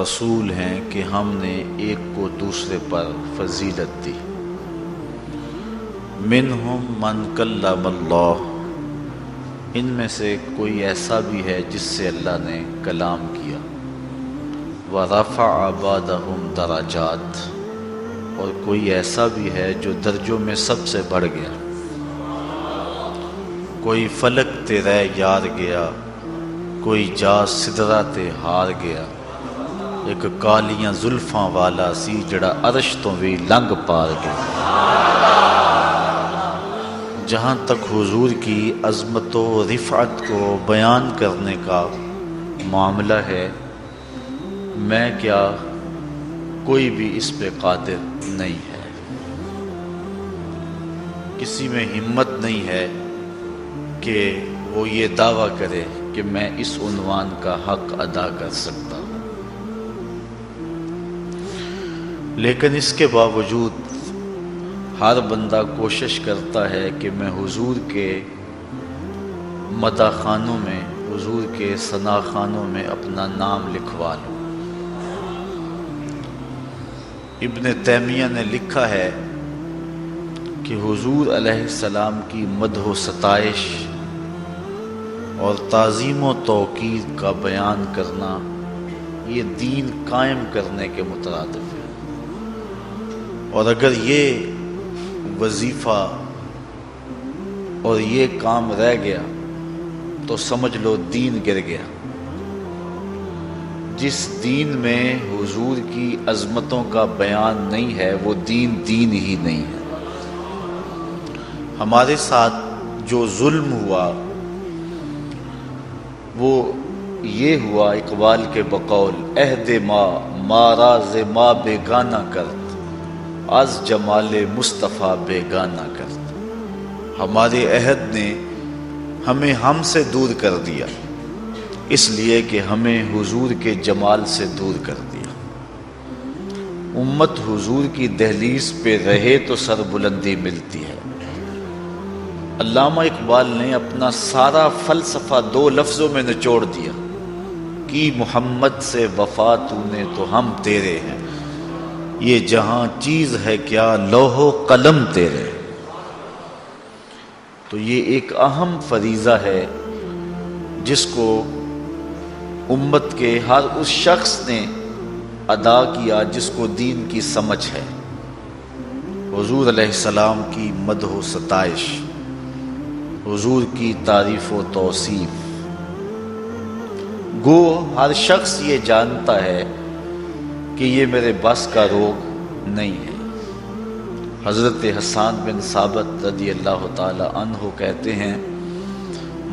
رسول ہیں کہ ہم نے ایک کو دوسرے پر فضیلت دی۔ منہم من کلم اللہ، ان میں سے کوئی ایسا بھی ہے جس سے اللہ نے کلام کیا۔ ورفع بعضهم درجات، اور کوئی ایسا بھی ہے جو درجوں میں سب سے بڑھ گیا۔ کوئی فلک تے رہ یار گیا، کوئی جا سدرہ تے ہار گیا۔ ایک کالیاں زلفاں والا سی جڑا عرش تو بھی لنگ پار گیا۔ جہاں تک حضور کی عظمت و رفعت کو بیان کرنے کا معاملہ ہے، میں کیا کوئی بھی اس پہ قادر نہیں ہے، کسی میں ہمت نہیں ہے کہ وہ یہ دعویٰ کرے کہ میں اس عنوان کا حق ادا کر سکتا ہوں۔ لیکن اس کے باوجود ہر بندہ کوشش کرتا ہے کہ میں حضور کے مدح خانوں میں، حضور کے ثنا خانوں میں اپنا نام لکھوا لوں۔ ابن تیمیہ نے لکھا ہے کہ حضور علیہ السلام کی مدح و ستائش اور تعظیم و توقیر کا بیان کرنا یہ دین قائم کرنے کے مترادف ہے، اور اگر یہ وظیفہ اور یہ کام رہ گیا تو سمجھ لو دین گر گیا۔ جس دین میں حضور کی عظمتوں کا بیان نہیں ہے وہ دین ہی نہیں ہے۔ ہمارے ساتھ جو ظلم ہوا وہ یہ ہوا، اقبال کے بقول عہد ما راز ما بیگانہ کرت، از جمال مصطفیٰ بیگانہ کرت۔ ہمارے عہد نے ہمیں ہم سے دور کر دیا، اس لیے کہ ہمیں حضور کے جمال سے دور کر دیا۔ امت حضور کی دہلیز پہ رہے تو سر بلندی ملتی ہے۔ علامہ اقبال نے اپنا سارا فلسفہ دو لفظوں میں نچوڑ دیا کہ محمد سے وفا تو نے تو ہم تیرے ہیں، یہ جہاں چیز ہے کیا لوح و قلم تیرے۔ تو یہ ایک اہم فریضہ ہے جس کو امت کے ہر اس شخص نے ادا کیا جس کو دین کی سمجھ ہے۔ حضور علیہ السلام کی مدح و ستائش، حضور کی تعریف و توصیف۔ گو ہر شخص یہ جانتا ہے کہ یہ میرے بس کا روگ نہیں ہے۔ حضرت حسان بن ثابت رضی اللہ تعالی عنہ کہتے ہیں،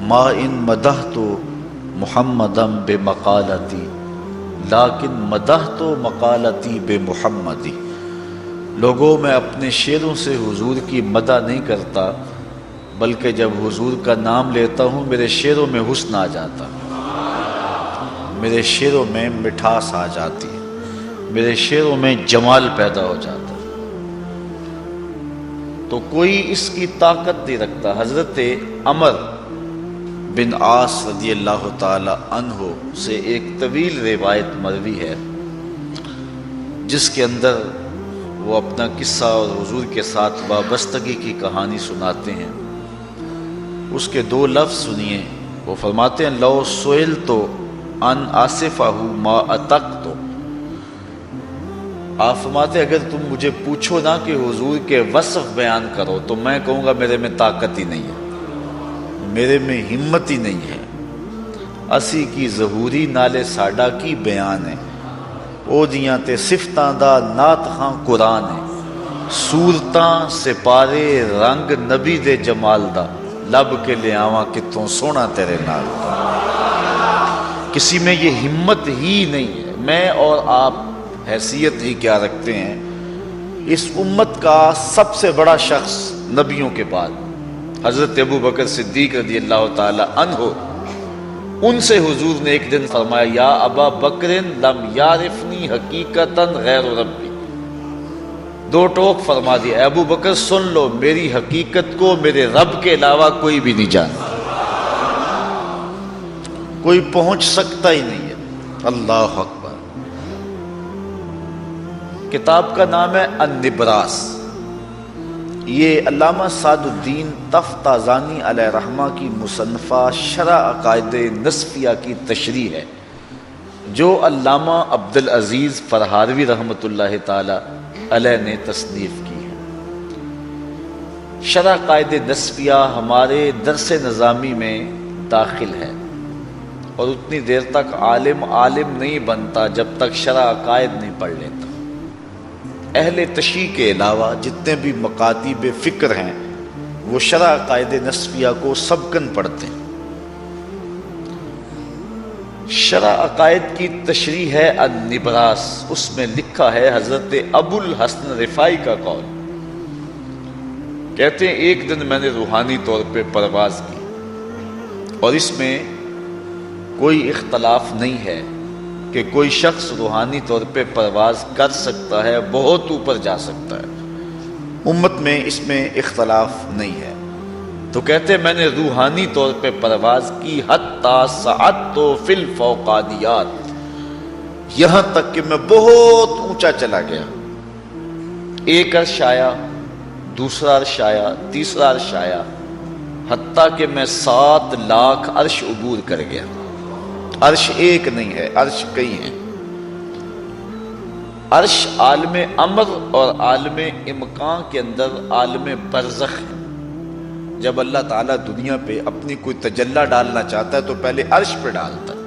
ما ان مدحت محمدم بمقالتی لیکن مدحت مقالتی بمحمدی۔ لوگوں میں اپنے شعروں سے حضور کی مدح نہیں کرتا، بلکہ جب حضور کا نام لیتا ہوں میرے شعروں میں حسن آ جاتا، میرے شعروں میں مٹھاس آ جاتی، میرے شعروں میں جمال پیدا ہو جاتا۔ تو کوئی اس کی طاقت نہیں رکھتا۔ حضرت عمر بن عاص رضی اللہ تعالی عنہ سے ایک طویل روایت مروی ہے جس کے اندر وہ اپنا قصہ اور حضور کے ساتھ وابستگی کی کہانی سناتے ہیں۔ اس کے دو لفظ سنیے، وہ فرماتے ہیں لو سئلت ان آصفہ ما اتقت۔ آپ فرماتے اگر تم مجھے پوچھو نا کہ حضور کے وصف بیان کرو تو میں کہوں گا میرے میں طاقت ہی نہیں ہے، میرے میں ہمت ہی نہیں ہے۔ اسی کی ظہوری نالے ساڈا کی بیان ہے، او دیاں تے صفتاں دا نات خاں قرآن ہے۔ صورتاں سپارے رنگ نبی دے جمال دا، لب کے لے آواں کتوں سونا تیرے نال دا۔ کسی میں یہ ہمت ہی نہیں ہے۔ میں اور آپ حیثیت ہی کیا رکھتے ہیں؟ اس امت کا سب سے بڑا شخص نبیوں کے بعد حضرت ابو بکر صدیق رضی اللہ تعالی عنہ، ان سے حضور نے ایک دن فرمایا یا ابا بکر لم یعرفنی حقیقتا غیر ربی۔ دو ٹوک فرما دیا، اے ابو بکر سن لو، میری حقیقت کو میرے رب کے علاوہ کوئی بھی نہیں جانتا، کوئی پہنچ سکتا ہی نہیں ہے۔ اللہ اکبر۔ کتاب کا نام ہے النبراس. یہ علامہ سعد الدین تفتازانی علیہ رحمہ کی مصنفہ شرح عقائد نصفیہ کی تشریح ہے جو علامہ عبدالعزیز فرہاروی رحمۃ اللہ تعالی علیہ نے تصنیف کی ہے. شرح عقائد نصفیہ ہمارے درس نظامی میں داخل ہے اور اتنی دیر تک عالم نہیں بنتا جب تک شرح عقائد نہیں پڑھ لیتا. اہل تشیع کے علاوہ جتنے بھی مکاتب فکر ہیں وہ شرح عقائد نصفیہ کو سبقاً پڑھتے ہیں. شرح عقائد کی تشریح ہے النبراس. اس میں لکھا ہے حضرت ابو الحسن رفاعی کا قول. کہتے ہیں ایک دن میں نے روحانی طور پہ پرواز کی اور اس میں کوئی اختلاف نہیں ہے کہ کوئی شخص روحانی طور پہ پرواز کر سکتا ہے، بہت اوپر جا سکتا ہے. امت میں اس میں اختلاف نہیں ہے. تو کہتے ہیں میں نے روحانی طور پہ پرواز کی حتی صعدت فی الفوقانیات، یہاں تک کہ میں بہت اونچا چلا گیا. ایک عرش آیا، دوسرا عرش آیا، تیسرا عرش آیا، حتیٰ کہ میں 7 لاکھ عرش عبور کر گیا. عرش ایک نہیں ہے، عرش کئی ہیں. عرش عالم امر اور عالم امکان کے اندر عالم برزخ ہے. جب اللہ تعالیٰ دنیا پہ اپنی کوئی تجلی ڈالنا چاہتا ہے تو پہلے عرش پہ ڈالتا ہے.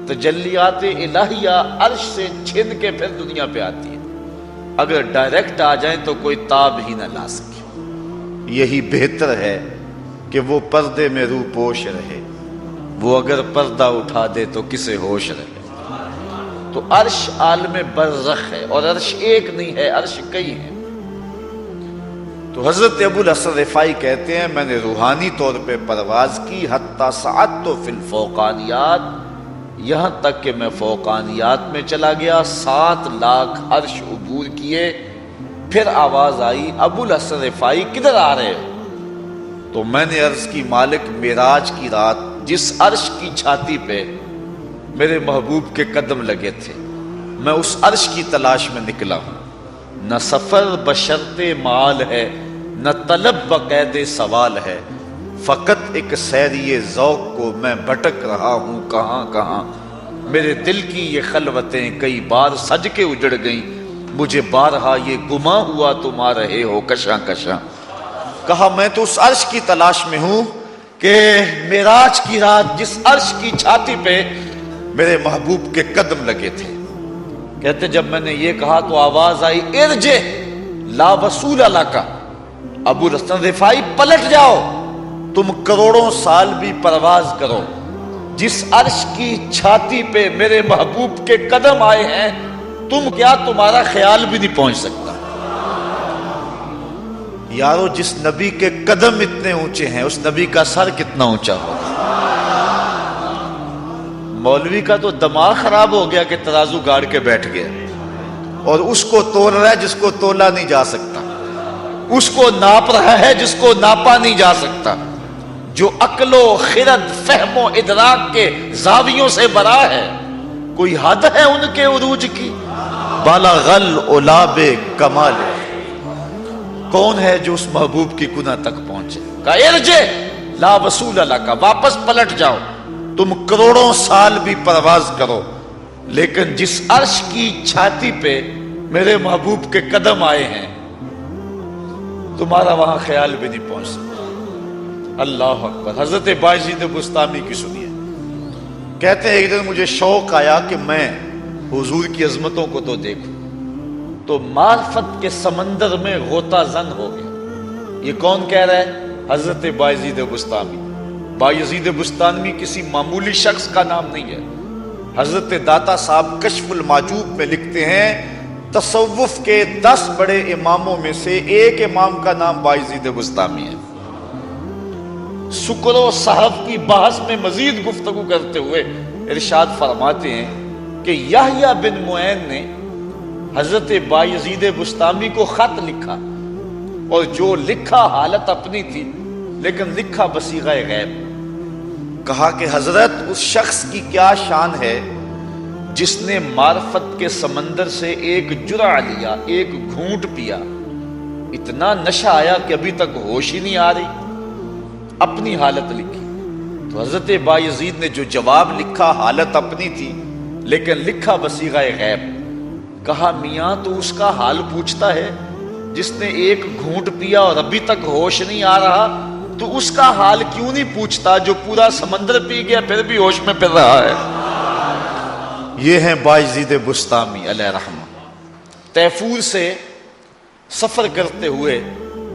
تجلیات الہیہ عرش سے چھن کے پھر دنیا پہ آتی ہے. اگر ڈائریکٹ آ جائیں تو کوئی تاب ہی نہ لا سکے. یہی بہتر ہے کہ وہ پردے میں روح پوش رہے، وہ اگر پردہ اٹھا دے تو کسے ہوش رہے. تو عرش عالم برزخ ہے اور عرش ایک نہیں ہے، عرش کئی ہیں. تو حضرت ابو الحسن رفاعی کہتے ہیں میں نے روحانی طور پہ پرواز کی حتی صعدت فی الفوقانیات، یہاں تک کہ میں فوقانیات میں چلا گیا. 7 لاکھ عرش عبور کیے. پھر آواز آئی ابو الحسن رفاعی کدھر آ رہے ہو؟ تو میں نے عرض کی مالک معراج کی رات جس عرش کی چھاتی پہ میرے محبوب کے قدم لگے تھے میں اس عرش کی تلاش میں نکلا ہوں. نہ سفر بشرط مال ہے، نہ طلب بقید سوال ہے، فقط ایک سیری ذوق کو میں بھٹک رہا ہوں کہاں کہاں. میرے دل کی یہ خلوتیں کئی بار سج کے اجڑ گئیں، مجھے بارہا یہ گما ہوا تم آ رہے ہو کشاں کشاں. کہا میں تو اس عرش کی تلاش میں ہوں کہ معراج کی رات جس عرش کی چھاتی پہ میرے محبوب کے قدم لگے تھے. کہتے جب میں نے یہ کہا تو آواز آئی ارجع لا وصول لک. ابو الحسن رفاعی پلٹ جاؤ، تم کروڑوں سال بھی پرواز کرو، جس عرش کی چھاتی پہ میرے محبوب کے قدم آئے ہیں تم کیا تمہارا خیال بھی نہیں پہنچ سکتا. یارو جس نبی کے قدم اتنے اونچے ہیں اس نبی کا سر کتنا اونچا ہوگا. مولوی کا تو دماغ خراب ہو گیا کہ ترازو گاڑ کے بیٹھ گیا اور اس کو تول رہا ہے جس کو تولا نہیں جا سکتا، اس کو ناپ رہا ہے جس کو ناپا نہیں جا سکتا. جو عقل و خرد فہم و ادراک کے زاویوں سے بڑا ہے، کوئی حد ہے ان کے عروج کی؟ بالغ العلاب کمال. کون ہے جو اس محبوب کی کنہ تک پہنچے؟ کہا ارجع لا وصول لک، واپس پلٹ جاؤ، تم کروڑوں سال بھی پرواز کرو لیکن جس عرش کی چھاتی پہ میرے محبوب کے قدم آئے ہیں تمہارا وہاں خیال بھی نہیں پہنچ سکتا. اللہ اکبر. حضرت بایزید بستامی کی سنیے. کہتے ہیں ایک دن مجھے شوق آیا کہ میں حضور کی عظمتوں کو تو دیکھوں، تو معرفت کے سمندر میں غوطہ زن ہو گیا. یہ کون کہہ رہا ہے؟ حضرت بایزید بستامی. بایزید بستامی کسی معمولی شخص کا نام نہیں ہے. حضرت داتا صاحب کشف المعجوب میں لکھتے ہیں تصوف کے 10 بڑے اماموں میں سے ایک امام کا نام بایزید بستامی ہے. سکر و صحف کی بحث میں مزید گفتگو کرتے ہوئے ارشاد فرماتے ہیں کہ یحییٰ بن معین نے حضرت بایزید بستامی کو خط لکھا اور جو لکھا حالت اپنی تھی لیکن لکھا بصیغہ غیب. کہا کہ حضرت اس شخص کی کیا شان ہے جس نے معرفت کے سمندر سے ایک جرعہ لیا، ایک گھونٹ پیا، اتنا نشہ آیا کہ ابھی تک ہوش ہی نہیں آ رہی، اپنی حالت لکھی۔ تو حضرت بایزید نے جو جواب لکھا حالت اپنی تھی، لیکن لکھا بصیغہ غیب۔ کہا میاں تو اس کا حال پوچھتا ہے جس نے ایک گھونٹ پیا اور ابھی تک ہوش نہیں آ رہا، تو اس کا حال کیوں نہیں پوچھتا جو پورا سمندر پی گیا پھر بھی ہوش میں پھر رہا ہے۔ یہ ہیں بایزید بسطامی علیہ رحمہ۔ تیفور سے سفر کرتے ہوئے،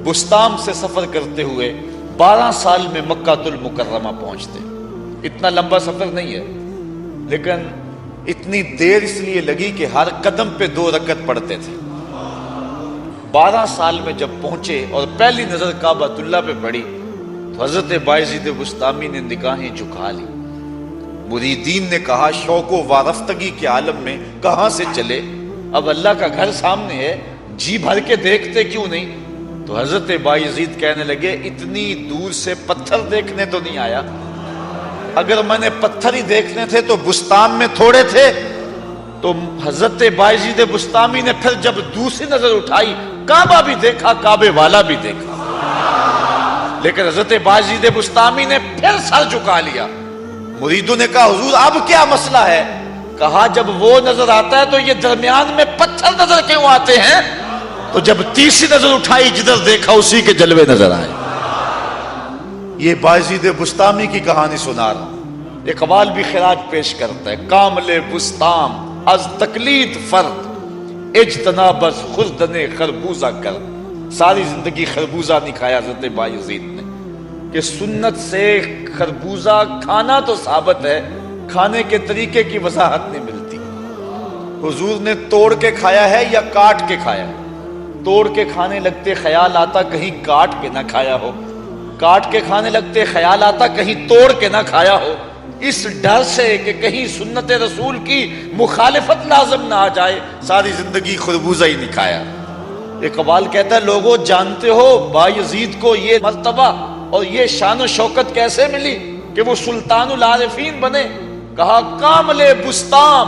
بسطام سے سفر کرتے ہوئے 12 سال میں مکہ المکرمہ پہنچتے۔ اتنا لمبا سفر نہیں ہے، لیکن اتنی دیر اس لیے لگی کہ ہر قدم پہ 2 رکعت پڑھتے تھے۔ 12 سال میں جب پہنچے اور پہلی نظر کعبۃ اللہ پہ پڑی تو حضرت بایزید بسطامی نے نگاہیں جھکا لی۔ مریدین نے کہا شوق و وارفتگی کے عالم میں کہاں سے چلے، اب اللہ کا گھر سامنے ہے، جی بھر کے دیکھتے کیوں نہیں؟ تو حضرت بایزید کہنے لگے اتنی دور سے پتھر دیکھنے تو نہیں آیا، اگر میں نے پتھر ہی دیکھنے تھے تو بسطام میں تھوڑے تھے۔ تو حضرت بایزید بسطامی نے پھر جب دوسری نظر اٹھائی، کعبہ بھی دیکھا، کعبے والا بھی دیکھا، لیکن حضرت بایزید بسطامی نے پھر سر جھکا لیا۔ مریدوں نے کہا حضور اب کیا مسئلہ ہے؟ کہا جب وہ نظر آتا ہے تو یہ درمیان میں پتھر نظر کیوں آتے ہیں؟ تو جب تیسری نظر اٹھائی جدھر دیکھا اسی کے جلوے نظر آئے۔ یہ بایزید بسطامی کی کہانی سنا رہا ہوں۔ اقبال بھی خراج پیش کرتا ہے، کامل بسطام از تقلید فرد اجتناب از خوردن خربوزہ کر۔ ساری زندگی خربوزہ نہیں کھایا حضرت بایزید نے، کہ سنت سے خربوزہ کھانا تو ثابت ہے، کھانے کے طریقے کی وضاحت نہیں ملتی۔ حضور نے توڑ کے کھایا ہے یا کاٹ کے کھایا ہے؟ توڑ کے کھانے لگتے خیال آتا کہیں کاٹ کے نہ کھایا ہو، کاٹ کے کھانے لگتے خیال آتا کہیں توڑ کے نہ کھایا ہو، اس ڈر سے کہ کہیں سنت رسول کی مخالفت لازم نہ آ جائے ساری زندگی خربوزہ ہی نہیں کھایا۔ اقبال کہتا ہے لوگوں جانتے ہو بایزید کو یہ مرتبہ اور یہ شان و شوکت کیسے ملی کہ وہ سلطان العارفین بنے؟ کہا کامل بسطام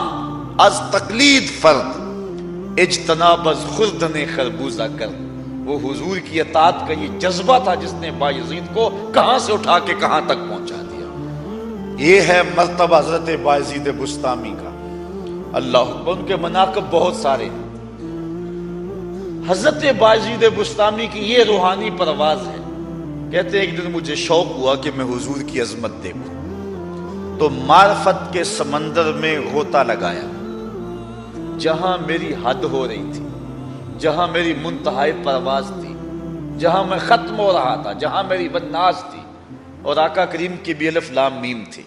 از تقلید فرد اجتناب از خوردن خربوزہ کر۔ وہ حضور کی اطاعت کا یہ جذبہ تھا جس نے بایزید کو کہاں سے اٹھا کے کہاں تک پہنچا دیا۔ یہ ہے مرتبہ حضرت بایزید بسطامی کا۔ اللہ اکبر، ان کے مناقب بہت سارے۔ حضرت بایزید بسطامی کی یہ روحانی پرواز ہے۔ کہتے ہیں ایک دن مجھے شوق ہوا کہ میں حضور کی عظمت دیکھوں، تو معرفت کے سمندر میں غوطہ لگایا۔ جہاں میری حد ہو رہی تھی، جہاں میری منتہائی پرواز تھی، جہاں میں ختم ہو رہا تھا، جہاں میری وناس تھی اور آقا کریم کی بھی الف لام میم تھی،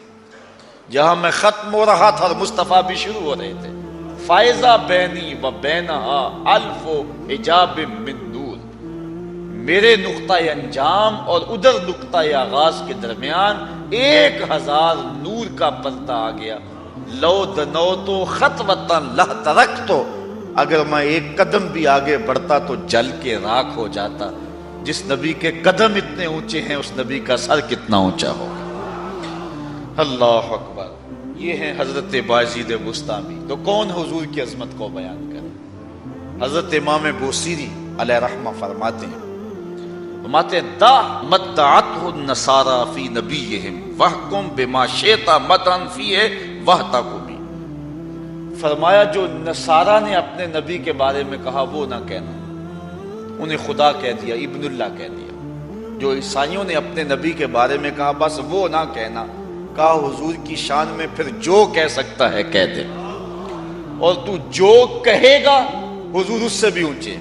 جہاں میں ختم ہو رہا تھا اور مصطفیٰ بھی شروع ہو رہے تھے، فائزہ بینی و بینہا الف و حجاب من نور، میرے نقطہ انجام اور ادھر نقطہ آغاز کے درمیان 1000 نور کا پردہ آ گیا۔ لو دنوتو خطوتاً لہ ترکتو، اگر میں ایک قدم بھی آگے بڑھتا تو جل کے راکھ ہو جاتا۔ جس نبی کے قدم اتنے اونچے ہیں اس نبی کا سر کتنا اونچا ہوگا۔ اللہ اکبر۔ یہ ہیں حضرت بایزید بسطامی۔ تو کون حضور کی عظمت کو بیان کرے؟ حضرت امام بوصیری علیہ رحمہ فرماتے ہیں دا مدعته النصارى فی نبیہم وحکم بما شئت مدعا فیہ وحتکمی۔ فرمایا جو نصارہ نے اپنے نبی کے بارے میں کہا وہ نہ کہنا، انہیں خدا کہہ دیا، ابن اللہ کہہ دیا۔ جو عیسائیوں نے اپنے نبی کے بارے میں کہا بس وہ نہ کہنا، کہا حضور کی شان میں پھر جو کہہ سکتا ہے کہہ دے، اور تو جو کہے گا حضور اس سے بھی اونچے۔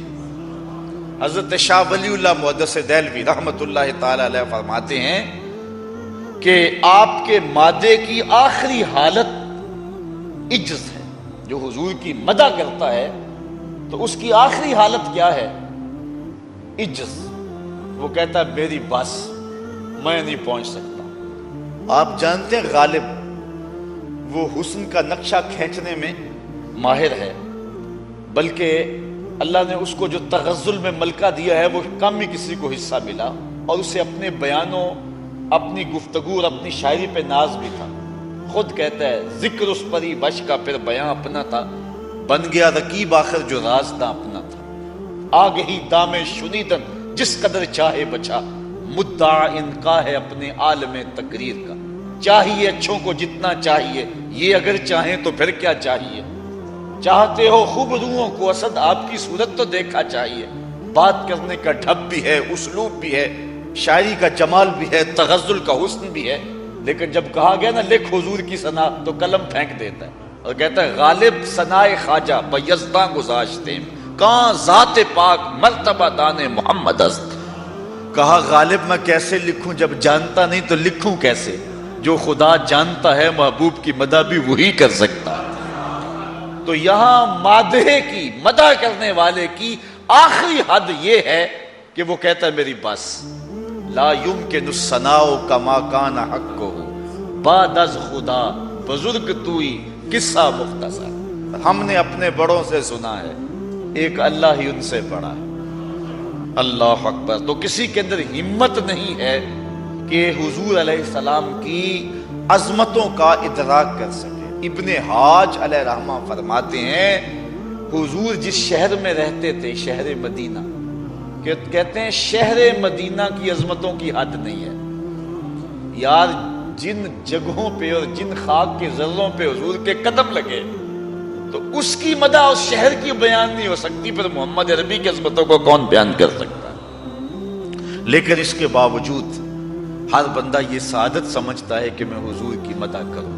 حضرت شاہ ولی اللہ محدث دہلوی رحمت اللہ تعالی علیہ فرماتے ہیں کہ آپ کے مادے کی آخری حالت عجز ہے۔ جو حضور کی مدح کرتا ہے تو اس کی آخری حالت کیا ہے؟ عجز۔ وہ کہتا ہے میری بس، میں نہیں پہنچ سکتا۔ آپ جانتے ہیں غالب وہ حسن کا نقشہ کھینچنے میں ماہر ہے، بلکہ اللہ نے اس کو جو تغزل میں ملکہ دیا ہے وہ کم ہی کسی کو حصہ ملا، اور اسے اپنے بیانوں، اپنی گفتگو اور اپنی شاعری پہ ناز بھی تھا۔ خود کہتا ہے ذکر اس پری بش کا پھر بیاں اپنا تھا، بن گیا رقیب آخر جو راستہ اپنا تھا، آگے ہی دام شنیدن جس قدر چاہے بچا، مدعا ان کا ہے اپنے عالم تقریر کا، چاہیے اچھوں کو جتنا چاہیے، یہ اگر چاہیں تو پھر کیا چاہیے، چاہتے ہو خوب روحوں کو اسد آپ کی صورت تو دیکھا چاہیے، بات کرنے کا ڈھب بھی ہے، اسلوب بھی ہے، شاعری کا جمال بھی ہے، تغزل کا حسن بھی ہے، لیکن جب کہا گیا نا لکھ حضور کی ثنا تو قلم پھینک دیتا ہے اور کہتا ہے غالب ثنائے خواجہ بیزداں گذاشتے کہاں ذات پاک مرتبہ دان محمد است۔ کہا غالب میں کیسے لکھوں جب جانتا نہیں تو لکھوں کیسے، جو خدا جانتا ہے محبوب کی مدح بھی وہی کر سکتا ہے۔ تو یہاں مادح کی، مدح کرنے والے کی آخری حد یہ ہے کہ وہ کہتا ہے میری بس لا یمکن الثناء کما کان حقہ، بعد از خدا بزرگ توئی قصہ مختصر، ہم نے اپنے بڑوں سے سنا ہے ایک اللہ ہی ان سے بڑا ہے۔ اللہ اکبر۔ تو کسی کے اندر ہمت نہیں ہے کہ حضور علیہ السلام کی عظمتوں کا ادراک کر سکے۔ ابن حاج علیہ رحمہ فرماتے ہیں حضور جس شہر میں رہتے تھے، شہر مدینہ، کہ کہتے ہیں شہر مدینہ کی عظمتوں کی حد نہیں ہے یار، جن جگہوں پہ اور جن خاک کے ذروں پہ حضور کے قدم لگے تو اس کی مدح اس شہر کی بیان نہیں ہو سکتی، پھر محمد عربی کی عظمتوں کو کون بیان کر سکتا ہے؟ لیکن اس کے باوجود ہر بندہ یہ سعادت سمجھتا ہے کہ میں حضور کی مدح کروں۔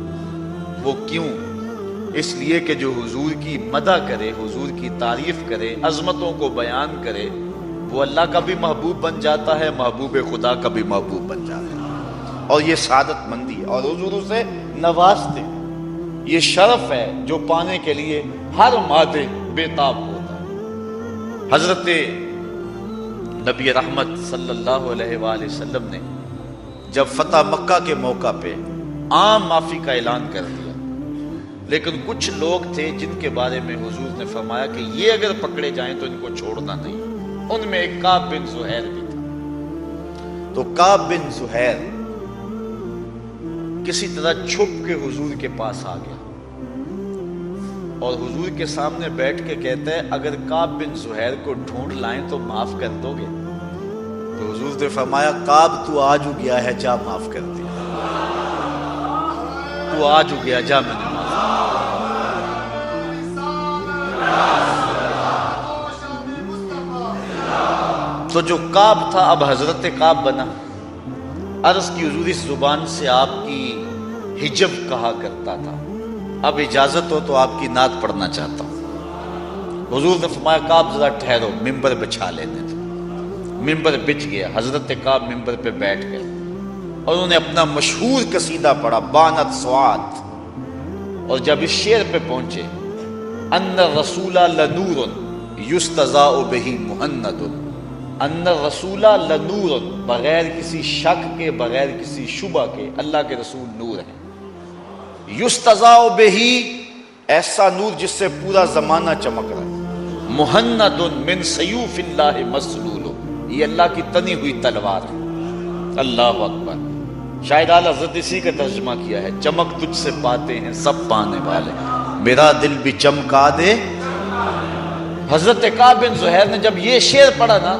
وہ کیوں؟ اس لیے کہ جو حضور کی مدح کرے، حضور کی تعریف کرے، عظمتوں کو بیان کرے، وہ اللہ کا بھی محبوب بن جاتا ہے، محبوب خدا کا بھی محبوب بن جاتا ہے، اور یہ سعادت مندی ہے، اور حضور اسے نوازتے ہیں۔ یہ شرف ہے جو پانے کے لیے ہر مادے بے تاب ہوتا ہے۔ حضرت نبی رحمت صلی اللہ علیہ وآلہ وسلم نے جب فتح مکہ کے موقع پہ عام معافی کا اعلان کر دیا، لیکن کچھ لوگ تھے جن کے بارے میں حضور نے فرمایا کہ یہ اگر پکڑے جائیں تو ان کو چھوڑنا نہیں۔ ان میں ایک کعب بن زہیر بھی تھا۔ تو کعب بن زہیر کسی طرح چھپ کے حضور کے پاس آ گیا اور حضور کے سامنے بیٹھ کے کہتا ہے اگر کعب بن زہیر کو ڈھونڈ لائیں تو معاف کر دو گے؟ تو حضور نے فرمایا کعب تو آج ہو گیا ہے، جا معاف کر دیا، تو آج ہو گیا، جا میں نے معاف۔ تو جو کعب تھا اب حضرت کعب بنا۔ عرض کی حضور اس زبان سے آپ کی حجب کہا کرتا تھا، اب اجازت ہو تو آپ کی نعت پڑھنا چاہتا ہوں۔ حضور نے فرمایا کعب ذرا ٹھہرو، ممبر بچھا لینے تھے۔ ممبر بچ گیا، حضرت کعب ممبر پہ بیٹھ گئے اور انہوں نے اپنا مشہور قصیدہ پڑھا بانت سوات، اور جب اس شعر پہ پہنچے ان الرسول لنور یستضاء بہ مہند، ان الرسول لنور، بغیر کسی شک کے، بغیر کسی شبہ کے اللہ کے رسول نور ہیں۔ یستضاء بہ، ایسا نور جس سے پورا زمانہ چمک رہا ہے۔ مہند من سیوف اللہ مسلول، یہ اللہ کی تنی ہوئی تلوار ہے۔ اللہ اکبر۔ شاید اعلیٰ حضرت اسی کا ترجمہ کیا ہے، چمک تجھ سے پاتے ہیں سب پانے والے، میرا دل بھی چمکا دے۔ حضرت کعب بن زہیر نے جب یہ شعر پڑھا نا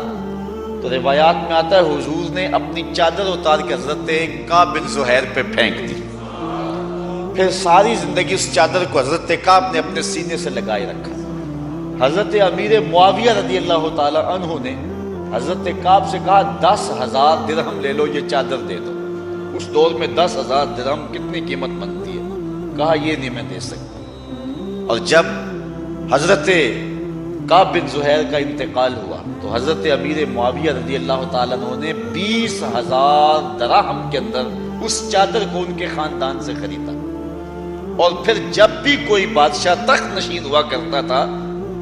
تو روایات میں آتا ہے حضور نے اپنی چادر اتار کے حضرت کعب بن زہیر پہ پھینک دی، پھر ساری زندگی اس چادر کو حضرت کعب نے اپنے سینے سے لگائے رکھا۔ حضرت امیر معاویہ رضی اللہ تعالی عنہ نے حضرت کعب سے کہا 10,000 درہم لے لو، یہ چادر دے دو۔ اس دور میں 10,000 درہم کتنی قیمت بنتی ہے؟ کہا یہ نہیں میں دے سکتا۔ اور جب حضرت کعب بن زہیر کا انتقال ہوا تو حضرت امیر معاویہ رضی اللہ تعالیٰ عنہ نے 20,000 دراہم کے اندر اس چادر کو ان کے خاندان سے خریدا، اور پھر جب بھی کوئی بادشاہ تخت نشین ہوا کرتا تھا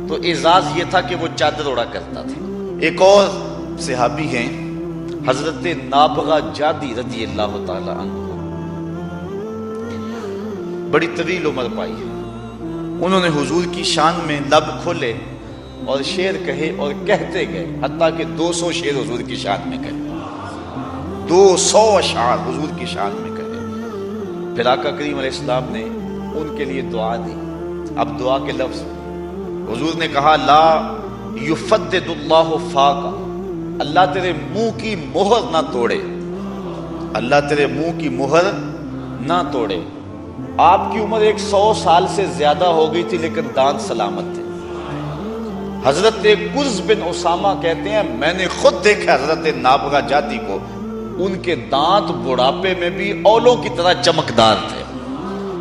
تو اعزاز یہ تھا کہ وہ چادر اڑا کرتا تھا۔ ایک اور صحابی ہیں حضرت نابغہ جادی رضی اللہ تعالیٰ عنہ، بڑی طویل عمر پائی ہے۔ انہوں نے حضور کی شان میں لب کھولے اور شعر کہے اور کہتے گئے، حتیٰ کہ 200 شعر حضور کی شان میں کہے، 200 اشعار حضور کی شان میں کہے۔ پھر آقا کریم علیہ السلام نے ان کے لیے دعا دی. اب دعا کے لفظ حضور نے کہا لا یفدد اللہ فاک، اللہ تیرے منہ کی مہر نہ توڑے، اللہ تیرے منہ کی مہر نہ توڑے. آپ کی عمر 100 سال سے زیادہ ہو گئی تھی لیکن دانت سلامت تھے. حضرت قرز بن اسامہ کہتے ہیں میں نے خود دیکھا حضرت نابغہ جاتی کو، ان کے دانت بڑھاپے میں بھی اولوں کی طرح چمکدار تھے،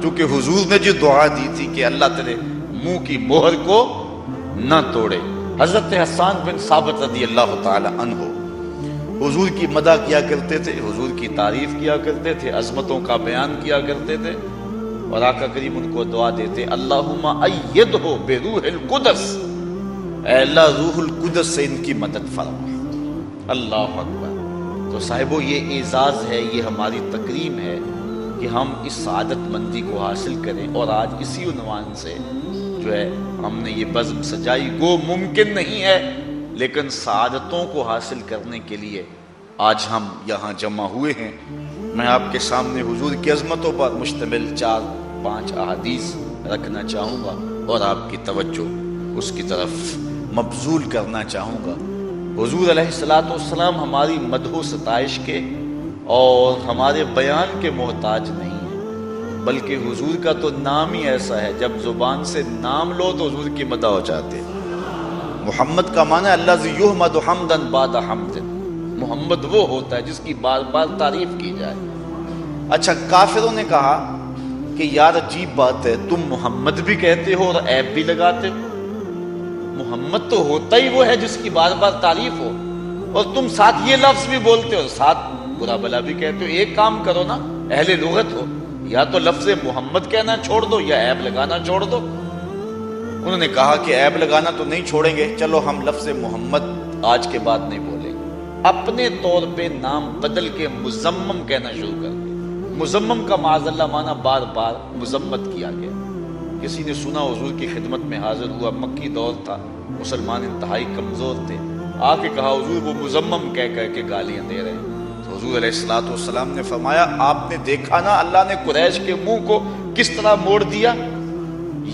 کیونکہ حضور نے جو دعا دی تھی کہ اللہ تیرے منہ کی مہر کو نہ توڑے. حضرت حسان بن ثابت رضی اللہ تعالی عنہ حضور کی مدح کیا کرتے تھے، حضور کی تعریف کیا کرتے تھے، عظمتوں کا بیان کیا کرتے تھے، اور آقا کریم ان کو دعا دیتے اللہم ایدہ بروح القدس، اے اللہ روح القدس سے ان کی مدد فرما. اللہ اکبر. تو صاحبو یہ اعزاز ہے، یہ ہماری تکریم ہے کہ ہم اس سعادت مندی کو حاصل کریں. اور آج اسی عنوان سے جو ہے ہم نے یہ بزم سجائی. گو ممکن نہیں ہے لیکن سعادتوں کو حاصل کرنے کے لیے آج ہم یہاں جمع ہوئے ہیں. میں آپ کے سامنے حضور کی عظمتوں پر مشتمل 4-5 احادیث رکھنا چاہوں گا اور آپ کی توجہ اس کی طرف مبذول کرنا چاہوں گا. حضور علیہ السلام ہماری مدح و ستائش کے اور ہمارے بیان کے محتاج نہیں ہیں، بلکہ حضور کا تو نام ہی ایسا ہے جب زبان سے نام لو تو حضور کی مدح ہو جاتے. محمد کا معنی ہے اللہ یحمد حمدا بعد حمد، محمد وہ ہوتا ہے جس کی بار بار تعریف کی جائے. اچھا کافروں نے کہا کہ یار عجیب بات ہے، تم محمد بھی کہتے ہو اور عیب بھی لگاتے ہو. محمد تو ہوتا ہی وہ ہے جس کی بار بار تعریف ہو، اور تم ساتھ یہ لفظ بھی بولتے ہو، ساتھ برا بلا بھی کہتے ہو. ایک کام کرو نا، اہل لغت ہو، یا تو لفظ محمد کہنا چھوڑ دو یا عیب لگانا چھوڑ دو. انہوں نے کہا کہ عیب لگانا تو نہیں چھوڑیں گے، چلو ہم لفظ محمد آج کے بعد نہیں بولیں گے. اپنے طور پہ نام بدل کے مزمم کہنا شروع کر دیا. مزمم کا معاذ اللہ معنی بار بار مذمت کیا گیا. کسی نے سنا حضور کی خدمت میں حاضر ہوا، مکی دور تھا، مسلمان انتہائی کمزور تھے، آ کے کہا حضور وہ مزمم کہہ کے گالیاں دے رہے ہیں. تو حضور علیہ السلام نے فرمایا آپ نے دیکھا نا اللہ نے قریش کے منہ کو کس طرح موڑ دیا.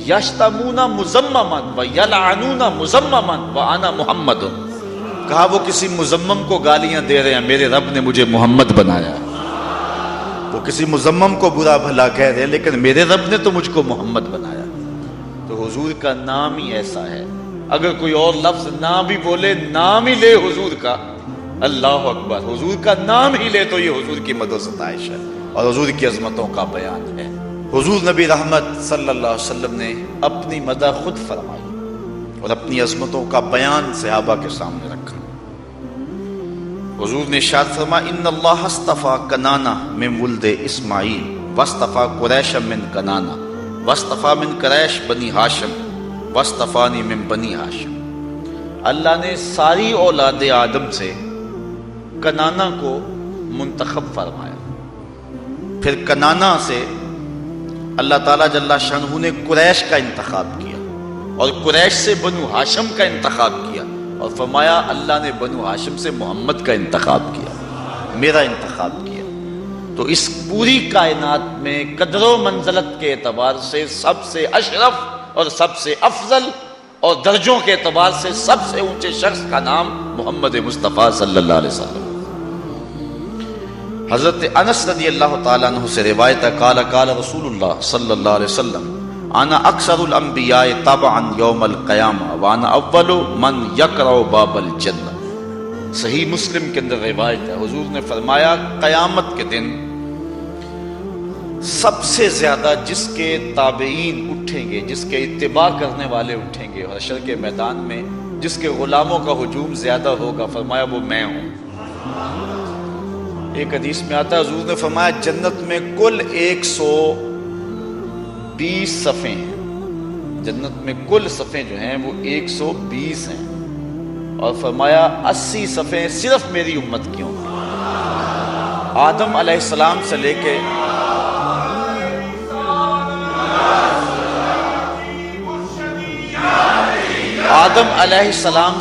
یشتمون مزمما ویلعنون مزمما وانا محمد. کہا وہ کسی مزمم کو گالیاں دے رہے ہیں، میرے رب نے مجھے محمد بنایا. وہ کسی مزمم کو برا بھلا کہہ رہے ہیں لیکن میرے رب نے تو مجھ کو محمد بنایا. تو حضور کا نام ہی ایسا ہے، اگر کوئی اور لفظ نہ بھی بولے، نام ہی لے حضور کا، اللہ اکبر، حضور کا نام ہی لے تو یہ حضور کی مدح و ستائش ہے اور حضور کی عظمتوں کا بیان ہے. حضور نبی رحمت صلی اللہ علیہ وسلم نے اپنی مدح خود فرمائی اور اپنی عظمتوں کا بیان صحابہ کے سامنے رکھا. حضور نے ارشاد فرمایا ان اللہ اصطفیٰ کنانہ من ولد اسماعیل واصطفیٰ قریش من کنانہ واصطفیٰ من قریش بنی ہاشم واصطفانی من بنی ہاشم. اللہ نے ساری اولاد آدم سے کنانہ کو منتخب فرمایا، پھر کنانہ سے اللہ تعالیٰ جل شانہ نے قریش کا انتخاب کیا اور قریش سے بنو ہاشم کا انتخاب کیا اور فرمایا اللہ نے بنو ہاشم سے محمد کا انتخاب کیا، میرا انتخاب کیا. تو اس پوری کائنات میں قدر و منزلت کے اعتبار سے سب سے اشرف اور سب سے افضل اور درجوں کے اعتبار سے سب سے اونچے شخص کا نام محمد مصطفیٰ صلی اللہ علیہ وسلم. حضرت انس رضی اللہ تعالیٰ عنہ سے روایت ہے قال قال رسول اللہ صلی اللہ علیہ وسلم انا اکثر الانبیاء تبعا یوم القیامہ وانا اول من یقرع باب الجنہ. صحیح مسلم کے اندر روایت ہے، حضور نے فرمایا قیامت کے دن سب سے زیادہ جس کے تابعین اٹھیں گے، جس کے اتباع کرنے والے اٹھیں گے اور حشر کے میدان میں جس کے غلاموں کا ہجوم زیادہ ہوگا، فرمایا وہ میں ہوں. ایک حدیث میں آتا ہے حضور نے فرمایا جنت میں کل 120 صفیں ہیں، جنت میں کل صفیں جو ہیں وہ 120 ہیں، اور فرمایا 80 صفیں صرف میری امت کی ہوں. آدم علیہ السلام سے لے کے آدم علیہ السلام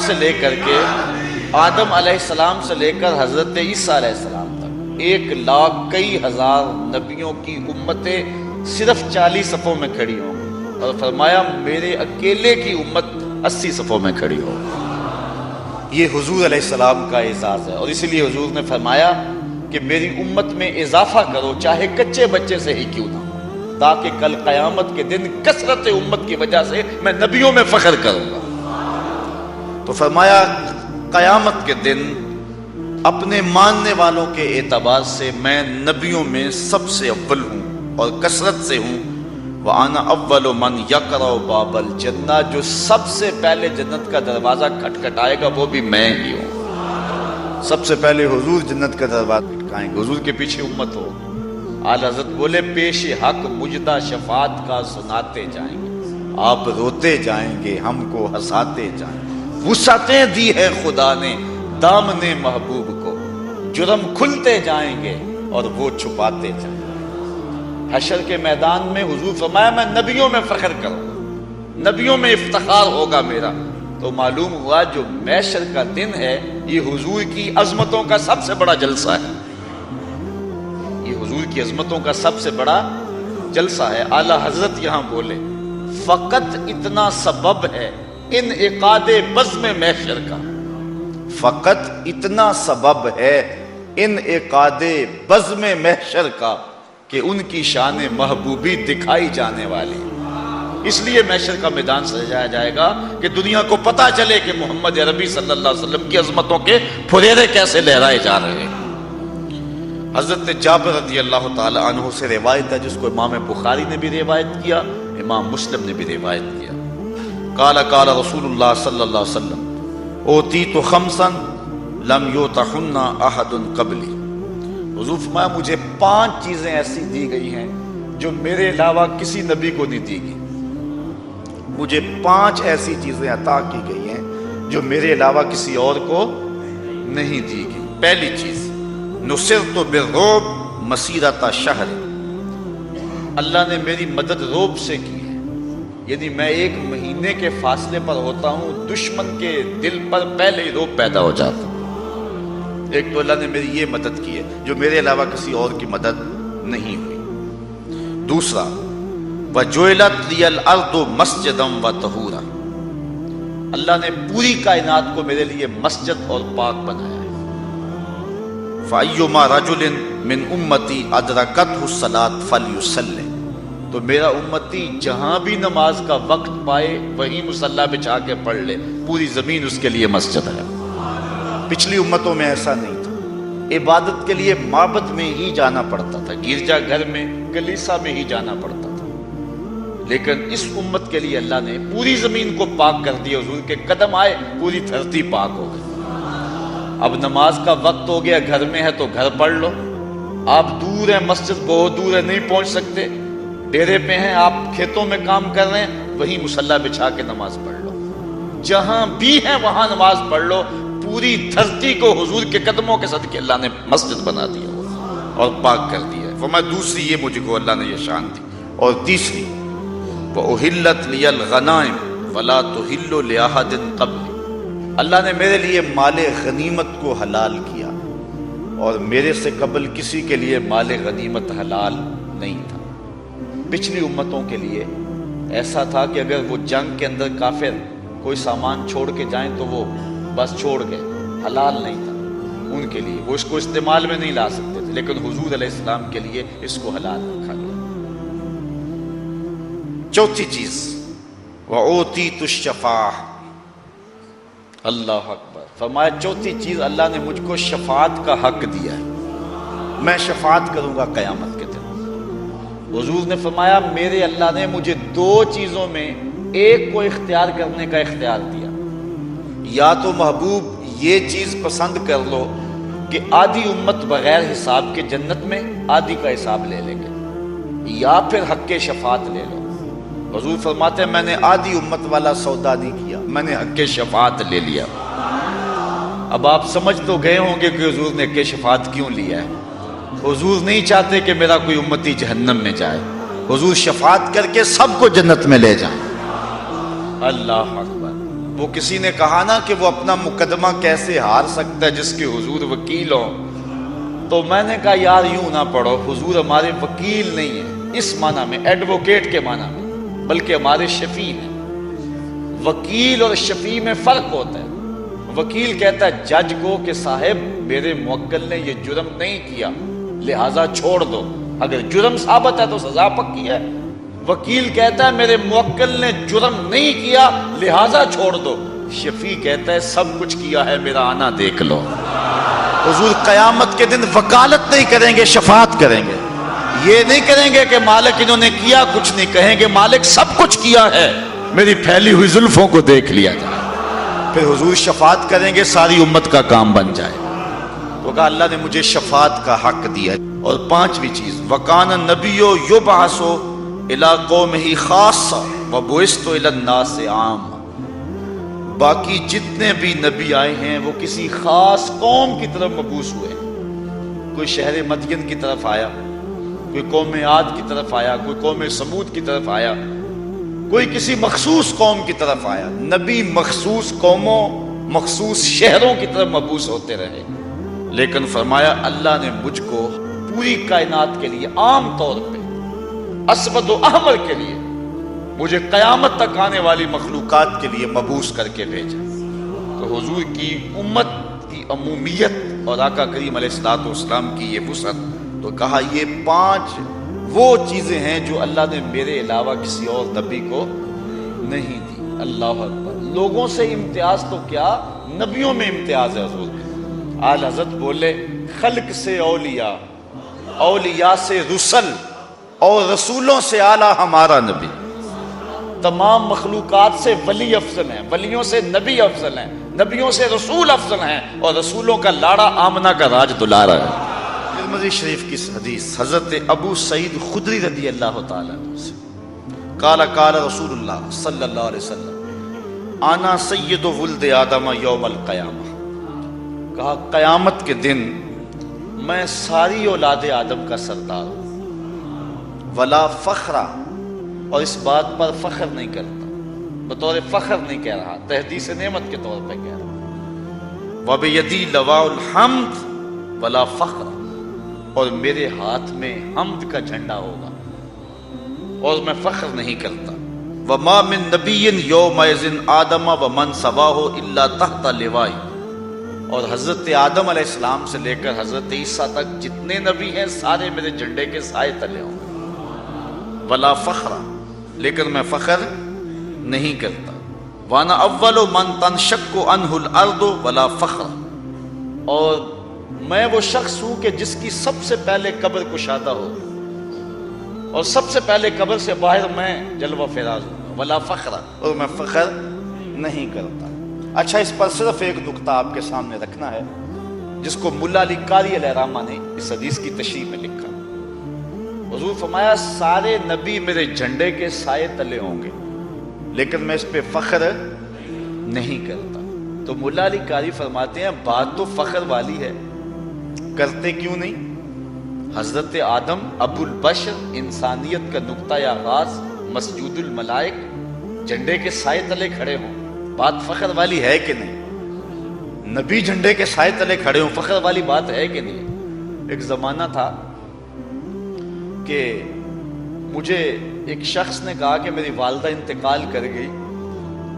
سے لے کر حضرت عیسیٰ علیہ السلام تک 1,00,000 کئی ہزار نبیوں کی امتیں صرف 40 صفوں میں کھڑی ہوں گی، اور فرمایا میرے اکیلے کی امت 80 صفوں میں کھڑی ہو۔ یہ حضور علیہ السلام کا اعزاز ہے، اور اسی لیے حضور نے فرمایا کہ میری امت میں اضافہ کرو، چاہے کچے بچے سے ہی کیوں نہ ہو، تاکہ کل قیامت کے دن کثرت امت کی وجہ سے میں نبیوں میں فخر کروں گا۔ تو فرمایا قیامت کے دن اپنے ماننے والوں کے اعتبار سے میں نبیوں میں سب سے اول ہوں اور کثرت سے ہوں۔ وَأَنَا أَوَّلُ مَنْ يَقْرَعُ بَابَ الْجَنَّةِ، جو سب سے پہلے جنت کا دروازہ کھٹکھٹائے گا وہ بھی میں ہی ہوں۔ سب سے پہلے حضور جنت کا دروازہ کھٹکائیں گے، حضور کے پیچھے امت ہو۔ اعلیٰ حضرت بولے پیش حق مجدہ شفاعت کا سناتے جائیں گے، آپ روتے جائیں گے ہم کو ہنساتے جائیں گے۔ وسعتیں دی ہے خدا نے دامن محبوب کو، جرم کھلتے جائیں گے اور وہ چھپاتے جائیں گے۔ حشر کے میدان میں حضور فرمایا میں نبیوں میں فخر کروں گا، نبیوں میں افتخار ہوگا میرا۔ تو معلوم ہوا جو محشر کا دن ہے یہ حضور کی عظمتوں کا سب سے بڑا جلسہ ہے، یہ حضور کی عظمتوں کا سب سے بڑا جلسہ ہے۔ اعلیٰ حضرت یہاں بولے فقط اتنا سبب ہے انعقاد بزم محشر کا، فقط اتنا سبب ہے انعقاد بزم محشر کا کہ ان کی شان محبوبی دکھائی جانے والی، اس لیے محشر کا میدان سجایا جائے گا کہ دنیا کو پتا چلے کہ محمد عربی صلی اللہ علیہ وسلم کی عظمتوں کے پھریرے کیسے لہرائے جا رہے ہیں۔ حضرت جابر رضی اللہ تعالی عنہ سے روایت ہے جس کو امام بخاری نے بھی روایت کیا، امام مسلم نے بھی روایت کیا۔ قال قال رسول اللہ صلی اللہ علیہ وسلم اوتیت خمسا لم یوتہن احد قبلی، حضور فرمایا مجھے 5 چیزیں ایسی دی گئی ہیں جو میرے علاوہ کسی نبی کو نہیں دی گئی، مجھے 5 ایسی چیزیں عطا کی گئی ہیں جو میرے علاوہ کسی اور کو نہیں دی گئی۔ پہلی چیز نصرت بالرعب مسیرۃ شہر، اللہ نے میری مدد رعب سے کی ہے، یعنی میں 1 مہینے کے فاصلے پر ہوتا ہوں، دشمن کے دل پر پہلے ہی رعب پیدا ہو جاتا ہے۔ ایک تو اللہ نے میری یہ مدد کی ہے جو میرے علاوہ کسی اور کی مدد نہیں ہوئی۔ دوسرا وَجُعِلَتْ لِيَ الْأَرْضُ مَسْجِدًا وَطَهُورًا، اللہ نے پوری کائنات کو میرے لیے مسجد اور پاک بنایا ہے۔ فَأَيُّمَا رَجُلٍ مِّنْ أُمَّتِي أَدْرَكَتْهُ الصَّلَاةُ فَلْيُصَلِّ، تو میرا امتی جہاں بھی نماز کا وقت پائے وہیں مصلی بچھا کے پڑھ لے، پوری زمین اس کے لیے مسجد ہے۔ پچھلی امتوں میں ایسا نہیں تھا، عبادت کے لیے معبد میں ہی جانا پڑتا تھا، گرجا گھر میں کلیسا میں ہی جانا پڑتا تھا، لیکن اس امت کے لیے اللہ نے پوری زمین کو پاک کر دیا، حضور کے قدم آئے پوری دھرتی پاک ہو گئی۔ اب نماز کا وقت ہو گیا، گھر میں ہے تو گھر پڑھ لو، آپ دور ہیں، مسجد بہت دور ہے نہیں پہنچ سکتے، ڈیرے پہ ہیں، آپ کھیتوں میں کام کر رہے ہیں، وہیں مصلی بچھا کے نماز پڑھ لو، جہاں بھی ہیں وہاں نماز پڑھ لو، پوری دھرتی کو حضور کے قدموں کے صدقے اللہ نے مسجد بنا دیا اور پاک کر دیا ہے۔ فرمایا دوسری یہ مجھ کو اللہ نے یہ شان دی، اور تیسری وَأُحِلَّتْ لِيَ الْغَنَائِمُ وَلَا تُحِلُّ لِأَحَدٍ قَبْلِ، اللہ نے میرے لیے مال غنیمت کو حلال کیا اور میرے سے قبل کسی کے لیے مال غنیمت حلال نہیں تھا۔ پچھلی امتوں کے لیے ایسا تھا کہ اگر وہ جنگ کے اندر کافر کوئی سامان چھوڑ کے جائیں تو وہ بس چھوڑ گئے، حلال نہیں تھا ان کے لیے، وہ اس کو استعمال میں نہیں لا سکتے تھے، لیکن حضور علیہ السلام کے لیے اس کو حلال رکھا گیا۔ چوتھی چیز وَأُوتِيتُ الشَّفَاعَةَ، اللہ اکبر، فرمایا چوتھی چیز اللہ نے مجھ کو شفاعت کا حق دیا ہے، میں شفاعت کروں گا قیامت کے دن۔ حضور نے فرمایا میرے اللہ نے مجھے 2 چیزوں میں ایک کو اختیار کرنے کا اختیار دیا، یا تو محبوب یہ چیز پسند کر لو کہ آدھی امت بغیر حساب کے جنت میں، آدھی کا حساب لے لیں گے، یا پھر حق شفاعت لے لو۔ حضور فرماتے ہیں میں نے آدھی امت والا سودا نہیں کیا، میں نے حق شفاعت لے لیا۔ اب آپ سمجھ تو گئے ہوں گے کہ حضور نے حق شفاعت کیوں لیا ہے۔ حضور نہیں چاہتے کہ میرا کوئی امتی جہنم میں جائے، حضور شفاعت کر کے سب کو جنت میں لے جائیں۔ اللہ اکبر، وہ کسی نے کہا نا کہ وہ اپنا مقدمہ کیسے ہار سکتا ہے جس کے حضور وکیل ہوں، تو میں نے کہا یار یوں نہ پڑھو، حضور ہمارے وکیل نہیں ہیں اس معنی میں، ایڈوکیٹ کے معنی میں، بلکہ ہمارے شفیع ہیں۔ وکیل اور شفیع میں فرق ہوتا ہے۔ وکیل کہتا ہے جج کو کہ صاحب میرے موکل نے یہ جرم نہیں کیا لہٰذا چھوڑ دو، اگر جرم ثابت ہے تو سزا پکی ہے۔ وکیل کہتا ہے میرے موکل نے جرم نہیں کیا لہٰذا چھوڑ دو، شفیع کہتا ہے سب کچھ کیا ہے، میرا آنا دیکھ لو۔ حضور قیامت کے دن وکالت نہیں کریں گے، شفاعت کریں گے۔ یہ نہیں کریں گے کہ مالک انہوں نے کیا کچھ نہیں، کہیں گے مالک سب کچھ کیا ہے، میری پھیلی ہوئی زلفوں کو دیکھ لیا جائے۔ پھر حضور شفاعت کریں گے، ساری امت کا کام بن جائے۔ تو کہا اللہ نے مجھے شفاعت کا حق دیا۔ اور پانچویں چیز، وَكَانَ النَّبِيُّ يُبْعَثُ إِلَىٰ قَوْمِهِ خَاصَّةً وَبُعِثْتُ إِلَى النَّاسِ عَامَّةً۔ باقی جتنے بھی نبی آئے ہیں وہ کسی خاص قوم کی طرف مبعوث ہوئے ہیں۔ کوئی شہر مدین کی طرف آیا، کوئی قوم عاد کی طرف آیا، کوئی قوم سمود کی طرف آیا، کوئی کسی مخصوص قوم کی طرف آیا۔ نبی مخصوص قوموں، مخصوص شہروں کی طرف مبعوث ہوتے رہے، لیکن فرمایا اللہ نے مجھ کو پوری کائنات کے لیے، عام طور پہ اسود و احمر کے لیے، مجھے قیامت تک آنے والی مخلوقات کے لیے مبعوث کر کے بھیجا۔ تو حضور کی امت کی عمومیت اور آقا کریم علیہ الصلوۃ والسلام کی یہ وسعت، تو کہا یہ پانچ وہ چیزیں ہیں جو اللہ نے میرے علاوہ کسی اور نبی کو نہیں دی۔ اللہ اکبر۔ لوگوں سے امتیاز تو کیا، نبیوں میں امتیاز ہے حضور میں۔ آل حضرت بولے خلق سے اولیاء، اولیاء سے رسل، اور رسولوں سے اعلیٰ ہمارا نبی۔ تمام مخلوقات سے ولی افضل ہیں، ولیوں سے نبی افضل ہیں، نبیوں سے رسول افضل ہیں، اور رسولوں کا لاڑا آمنہ کا راج دلارا ہے۔ ترمذی شریف کی حدیث حضرت ابو سعید خدری رضی اللہ تعالیٰ عنہ سے، قال قال رسول اللہ صلی اللہ علیہ وسلم انا سید ولد آدم یوم القیامہ۔ کہا قیامت کے دن میں ساری اولاد آدم کا سردار ہوں، ولا فخرا، اور اس بات پر فخر نہیں کرتا، بطور فخر نہیں کہہ رہا، تحدیث نعمت کے طور پہ کہہ رہا۔ وبیدی لواء الحمد ولا فخر، اور میرے ہاتھ میں حمد کا جھنڈا ہوگا اور میں فخر نہیں کرتا۔ وما من نبی یومئذ آدم ومن سواه الا تحت لوائی، اور حضرت آدم علیہ السلام سے لے کر حضرت عیسیٰ تک جتنے نبی ہیں سارے میرے جھنڈے کے سائے تلے ہوں گے۔ ولا فخر، لیکن میں فخر نہیں کرتا۔ وانا اول من تنشق عنہ الارض ولا فخر، اور میں وہ شخص ہوں کہ جس کی سب سے پہلے قبر کشادہ ہو اور سب سے پہلے قبر سے باہر میں جلوہ فراز ہوں، ولا فخر، اور میں فخر نہیں کرتا۔ اچھا، اس پر صرف ایک نقطہ آپ کے سامنے رکھنا ہے جس کو ملا علی قاری علیہ الرحمہ نے اس حدیث کی تشریح میں لکھا۔ حضور فرمایا سارے نبی میرے جھنڈے کے سائے تلے ہوں گے، لیکن میں اس پہ فخر نہیں کرتا۔ تو ملا علی قاری فرماتے ہیں بات تو فخر والی ہے، کرتے کیوں نہیں؟ حضرت آدم ابو البشر، انسانیت کا نقطۂ آغاز، مسجود الملائک، جھنڈے کے سائے تلے کھڑے ہوں، بات فخر والی ہے کہ نہیں؟ نبی جھنڈے کے سائے تلے کھڑے ہوں، فخر والی بات ہے کہ نہیں؟ ایک زمانہ تھا کہ مجھے ایک شخص نے کہا کہ میری والدہ انتقال کر گئی،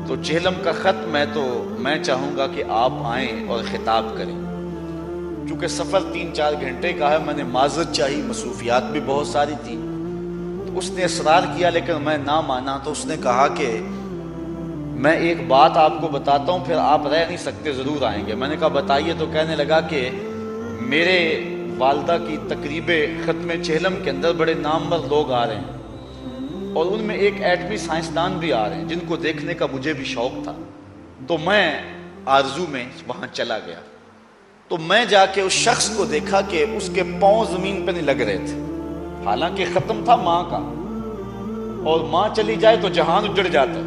تو چہلم کا ختم ہے، تو میں چاہوں گا کہ آپ آئیں اور خطاب کریں۔ چونکہ سفر 3-4 گھنٹے کا ہے، میں نے معذرت چاہی، مصروفیات بھی بہت ساری تھی، تو اس نے اصرار کیا لیکن میں نہ مانا۔ تو اس نے کہا کہ میں ایک بات آپ کو بتاتا ہوں، پھر آپ رہ نہیں سکتے، ضرور آئیں گے۔ میں نے کہا بتائیے۔ تو کہنے لگا کہ میرے والدہ کی تقریب ختم چہلم کے اندر بڑے نامور لوگ آ رہے ہیں، اور ان میں ایک ایٹمی سائنسدان بھی آ رہے ہیں جن کو دیکھنے کا مجھے بھی شوق تھا۔ تو میں آرزو میں وہاں چلا گیا، تو میں جا کے اس شخص کو دیکھا کہ اس کے پاؤں زمین پہ نہیں لگ رہے تھے، حالانکہ ختم تھا ماں کا، اور ماں چلی جائے تو جہان اجڑ جاتا،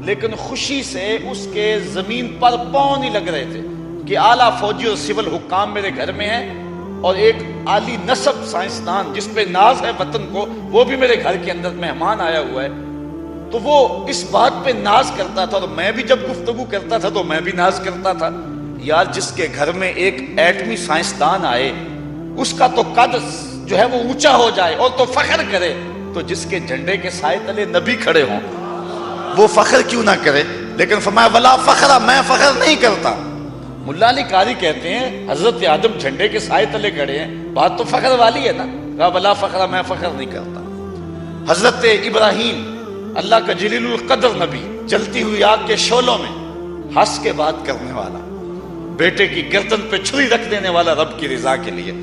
لیکن خوشی سے اس کے زمین پر پاؤں نہیں لگ رہے تھے کہ اعلیٰ فوجی اور سول حکام میرے گھر میں ہیں، اور ایک عالی نسب سائنسدان جس پہ ناز ہے وطن کو، وہ بھی میرے گھر کے اندر مہمان آیا ہوا ہے۔ تو وہ اس بات پہ ناز کرتا تھا، اور میں بھی جب گفتگو کرتا تھا تو میں بھی ناز کرتا تھا، یار جس کے گھر میں ایک ایٹمی سائنسدان آئے اس کا تو قد جو ہے وہ اونچا ہو جائے اور تو فخر کرے، تو جس کے جھنڈے کے سائے تلے نبی کھڑے ہوں وہ فخر کیوں نہ کرے؟ لیکن فرمایا ولا فخر، میں فخر نہیں کرتا۔ ملا علی قاری کہتے ہیں حضرت آدم جھنڈے کے سائے تلے کھڑے ہیں، بات تو فخر والی ہے نا، کہا ولا فخر، میں فخر نہیں کرتا۔ حضرت ابراہیم اللہ کا جلیل القدر نبی، جلتی ہوئی آگ کے شعلوں میں ہنس کے بات کرنے والا، بیٹے کی گردن پہ چھری رکھ دینے والا، رب کی رضا کے لیے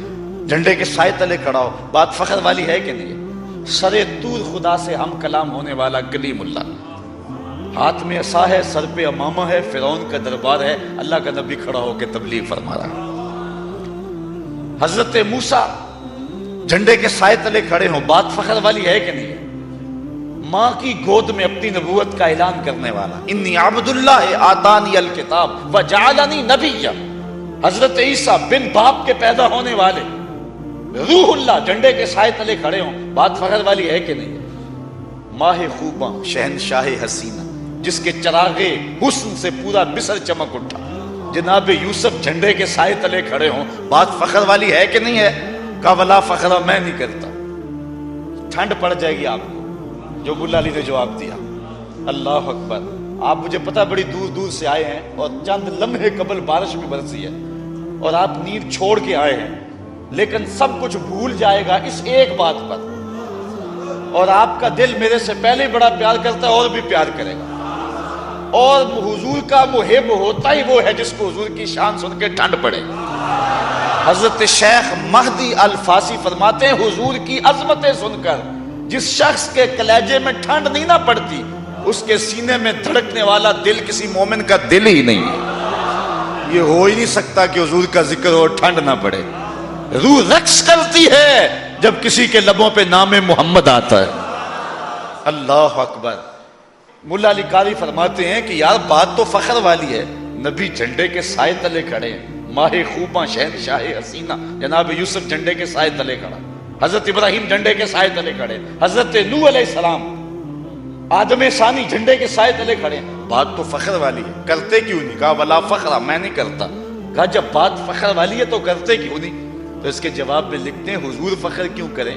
جھنڈے کے سائے تلے کھڑا ہو، بات فخر والی ہے کہ نہیں؟ سرے طور خدا سے ہم کلام ہونے والا کلیم اللہ، ہاتھ میں عصا ہے، سر پہ امامہ ہے، فرعون کا دربار ہے، اللہ کا نبی کھڑا ہو کے تبلیغ فرما رہا ہے۔ حضرت موسیٰ جھنڈے کے سائے تلے کھڑے ہوں، بات فخر والی ہے کہ نہیں؟ ماں کی گود میں اپنی نبوت کا اعلان کرنے والا، انی عبد اللہ آتانی الکتاب وجعلنی نبیا، حضرت عیسیٰ بن باپ کے پیدا ہونے والے، روح اللہ جھنڈے کے سائے تلے کھڑے ہوں، بات فخر والی ہے کہ نہیں؟ ماہ خوباں شہنشاہ حسینہ، جس کے چراغے حسن سے پورا مصر چمک اٹھا، جناب یوسف جھنڈے کے سائے تلے کھڑے ہوں، بات فخر والی ہے کہ نہیں ہے؟ کہا ولا فخر، میں نہیں کرتا۔ ٹھنڈ پڑ جائے گی آپ کو، جو ملا علی نے جواب دیا۔ اللہ اکبر، آپ مجھے پتا بڑی دور دور سے آئے ہیں اور چند لمحے قبل بارش بھی برسی ہے اور آپ نیند چھوڑ کے آئے ہیں، لیکن سب کچھ بھول جائے گا اس ایک بات پر، اور آپ کا دل میرے سے پہلے بڑا پیار کرتا ہے اور بھی پیار کرے گا، اور حضور کا محب ہوتا ہی وہ ہے جس کو حضور کی شان سن کے ٹھنڈ پڑے۔ حضرت شیخ مہدی الفاسی فرماتے ہیں حضور کی عظمتیں سن کر جس شخص کے کلیجے میں ٹھنڈ نہیں نہ پڑتی، اس کے سینے میں دھڑکنے والا دل کسی مومن کا دل ہی نہیں ہے۔ یہ ہو ہی نہیں سکتا کہ حضور کا ذکر ہو ٹھنڈ نہ پڑے۔ روح رقص کرتی ہے جب کسی کے لبوں پہ نام محمد آتا ہے۔ اللہ اکبر۔ ملا علی قاری فرماتے ہیں کہ یار بات تو فخر والی ہے، نبی جھنڈے کے سائے تلے کھڑے ہیں، ماہ خوباں شہنشاہ حسینہ جناب یوسف جھنڈے کے سائے تلے کھڑا، حضرت ابراہیم جھنڈے کے سائے تلے کھڑے، حضرت نوح علیہ السلام آدم ثانی جھنڈے کے سائے تلے کھڑے، بات تو فخر والی ہے، کرتے کیوں نہیں؟ کہا ولا فخر، میں نہیں کرتا۔ کہا جب بات فخر والی ہے تو کرتے کیوں نہیں؟ تو اس کے جواب میں لکھتے ہیں حضور فخر کیوں کریں؟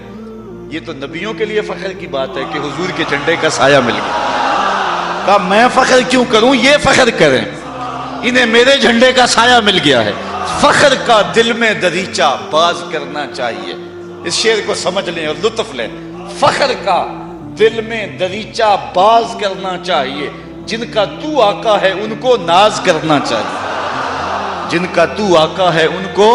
یہ تو نبیوں کے لیے فخر کی بات ہے کہ حضور کے جھنڈے کا سایہ مل گیا۔ کہا میں فخر کیوں کروں؟ یہ فخر کریں، انہیں میرے جھنڈے کا سایہ مل گیا ہے۔ فخر کا دل میں دریچہ باز کرنا چاہیے، اس شعر کو سمجھ لیں اور لطف لیں۔ فخر کا دل میں دریچہ باز کرنا چاہیے، جن کا تو آقا ہے ان کو ناز کرنا چاہیے، جن کا تو آقا ہے ان کو۔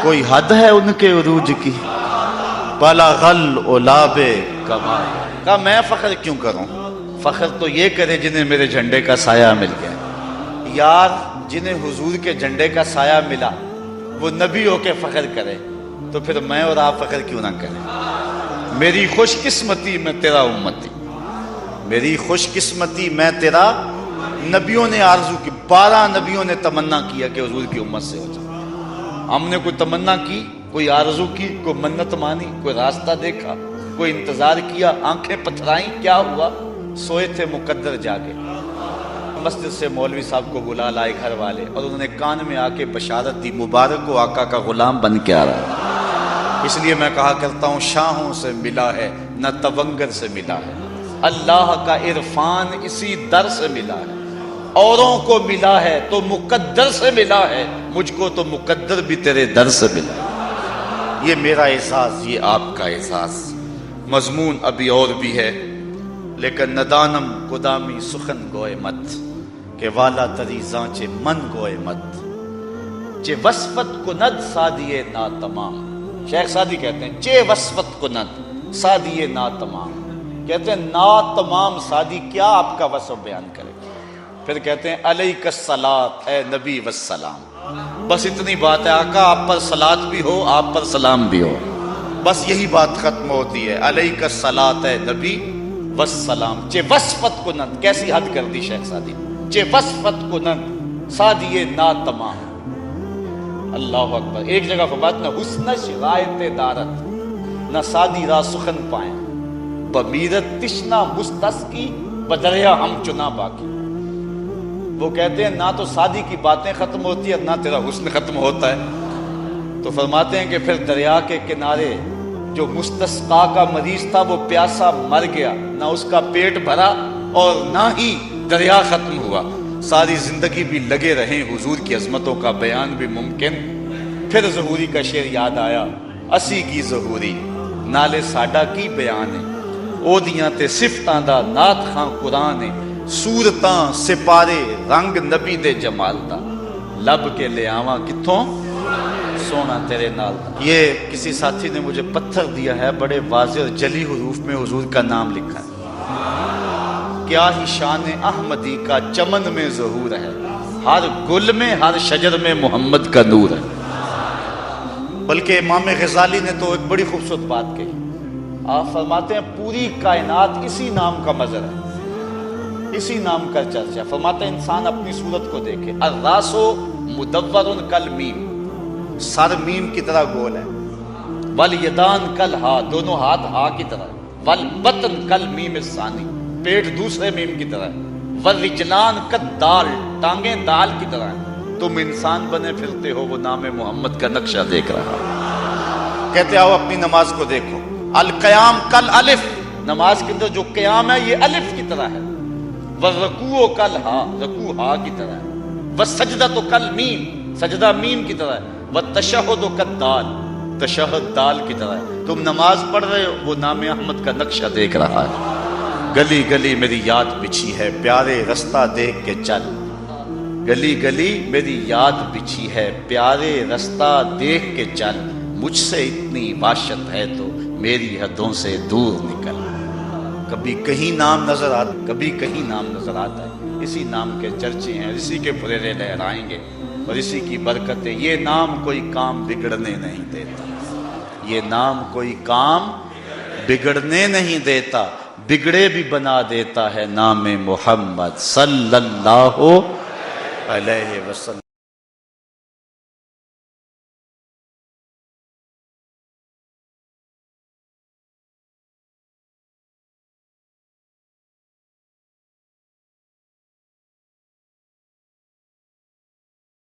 کوئی حد ہے ان کے عروج کی، بلغ العلاب کمال۔ کہا میں فخر کیوں کروں؟ فخر تو یہ کرے جنہیں میرے جھنڈے کا سایہ مل گیا۔ یار جنہیں حضور کے جھنڈے کا سایہ ملا وہ نبی ہو کے فخر کرے، تو پھر میں اور آپ فخر کیوں نہ کریں؟ میری خوش قسمتی میں تیرا امتی، میری خوش قسمتی میں تیرا۔ نبیوں نے آرزو کی، 12 نبیوں نے تمنا کیا کہ حضور کی امت سے ہو جائے۔ ہم نے کوئی تمنا کی، کوئی آرزو کی، کوئی منت مانی، کوئی راستہ دیکھا، کوئی انتظار کیا، آنکھیں پتھرائیں، کیا ہوا؟ سوئے تھے مقدر جاگے۔ مسجد سے مولوی صاحب کو بلا لائے گھر والے، اور انہوں نے کان میں آ کے بشارت دی مبارک کو آقا کا غلام بن کے آ رہا ہے۔ اس لیے میں کہا کرتا ہوں شاہوں سے ملا ہے نہ تونگر سے ملا ہے، اللہ کا عرفان اسی در سے ملا ہے، اوروں کو ملا ہے تو مقدر سے ملا ہے، مجھ کو تو مقدر بھی تیرے در سے ملا۔ یہ میرا احساس، یہ آپ کا احساس۔ مضمون ابھی اور بھی ہے، لیکن ندانم قدامی سخن گوئے مت، کہ والا تری زانچے من گوئے مت، چے وصفت کند سادیے نا تمام۔ شیخ سادی کہتے ہیں چے وصفت کند سادیے نا تمام، کہتے ہیں نا تمام سادی کیا آپ کا وصف بیان کرے۔ پھر کہتے ہیں علیک الصلاۃ اے نبی والسلام، بس اتنی بات ہے آقا، آپ پر صلاۃ بھی ہو، آپ پر سلام بھی ہو، بس یہی بات ختم ہوتی ہے۔ علیک الصلاۃ اے نبی والسلام، چے وصفت کنند، کیسی حد کر دی شیخ سادی، چے وصفت کنند سادی نا تمام. اللہ اکبر. ایک جگہ فرماتے نہ حسن شرائط دارت نہ سادی را سخن پائیں بمیرت تشنا مستسقی بدریا ہم چنا باقی. وہ کہتے ہیں نہ تو سادی کی باتیں ختم ہوتی ہیں نہ تیرا حسن ختم ہوتا ہے. تو فرماتے ہیں کہ پھر دریا کے کنارے جو مستسقا کا مریض تھا وہ پیاسا مر گیا, نہ اس کا پیٹ بھرا اور نہ ہی دریا ختم ہوا. ساری زندگی بھی لگے رہیں حضور کی عظمتوں کا بیان بھی ممکن. پھر ظہوری کا شعر یاد آیا, اسی کی ظہوری نالے ساڈا کی بیان ہے او دیاں تے صفتاں دا نات خاں قرآن ہے سورتاں سپارے رنگ نبی دے جمال دا لب کے لے آواں کتھوں سونا تیرے نال دا. یہ کسی ساتھی نے مجھے پتھر دیا ہے, بڑے واضح اور جلی حروف میں حضور کا نام لکھا ہے. کیا ہی شان احمدی کا چمن میں ظہور ہے, ہر گل میں ہر شجر میں محمد کا نور ہے. بلکہ امام غزالی نے تو ایک بڑی خوبصورت بات کہی. آپ فرماتے ہیں پوری کائنات اسی نام کا مظہر ہے, اسی نام کا چرچا. فرماتے ہیں انسان اپنی صورت کو دیکھے. الراسو مدور کل میم, سر میم کی طرح گول ہے. والیدان کل ہا, دونوں ہاتھ ہا کی طرح. والبطن کل میم ثانی, پیٹ دوسرے میم کی طرح. والرجلان کل دال, ٹانگیں دال کی طرح. تم انسان بنے پھرتے ہو, وہ نام محمد کا نقشہ دیکھ رہا. کہتے آؤ اپنی نماز کو دیکھو. القیام کل الف, نماز کے اندر جو قیام ہے یہ الف کی طرح ہے. والرکوع کل ہا, رکوع ہا کی طرح ہے. والسجدہ تو کل میم, سجدہ میم کی طرح ہے. والتشہد کل دال, تشہد دال کی طرح ہے. تم نماز پڑھ رہے ہو, وہ نام احمد کا نقشہ دیکھ رہا ہے. گلی گلی میری یاد بچھی ہے, پیارے رستہ دیکھ کے چل. گلی گلی میری یاد بچھی ہے, پیارے رستہ دیکھ کے چل. مجھ سے اتنی وحشت ہے تو میری حدوں سے دور نکل. کبھی کہیں نام نظر آتا, کبھی کہیں نام نظر آتا ہے. اسی نام کے چرچے ہیں, اسی کے پھریرے لہرائیں گے اور اسی کی برکتیں. یہ نام کوئی کام بگڑنے نہیں دیتا, یہ نام کوئی کام بگڑنے نہیں دیتا, بگڑے بھی بنا دیتا ہے. نام محمد صلی اللہ علیہ وسلم.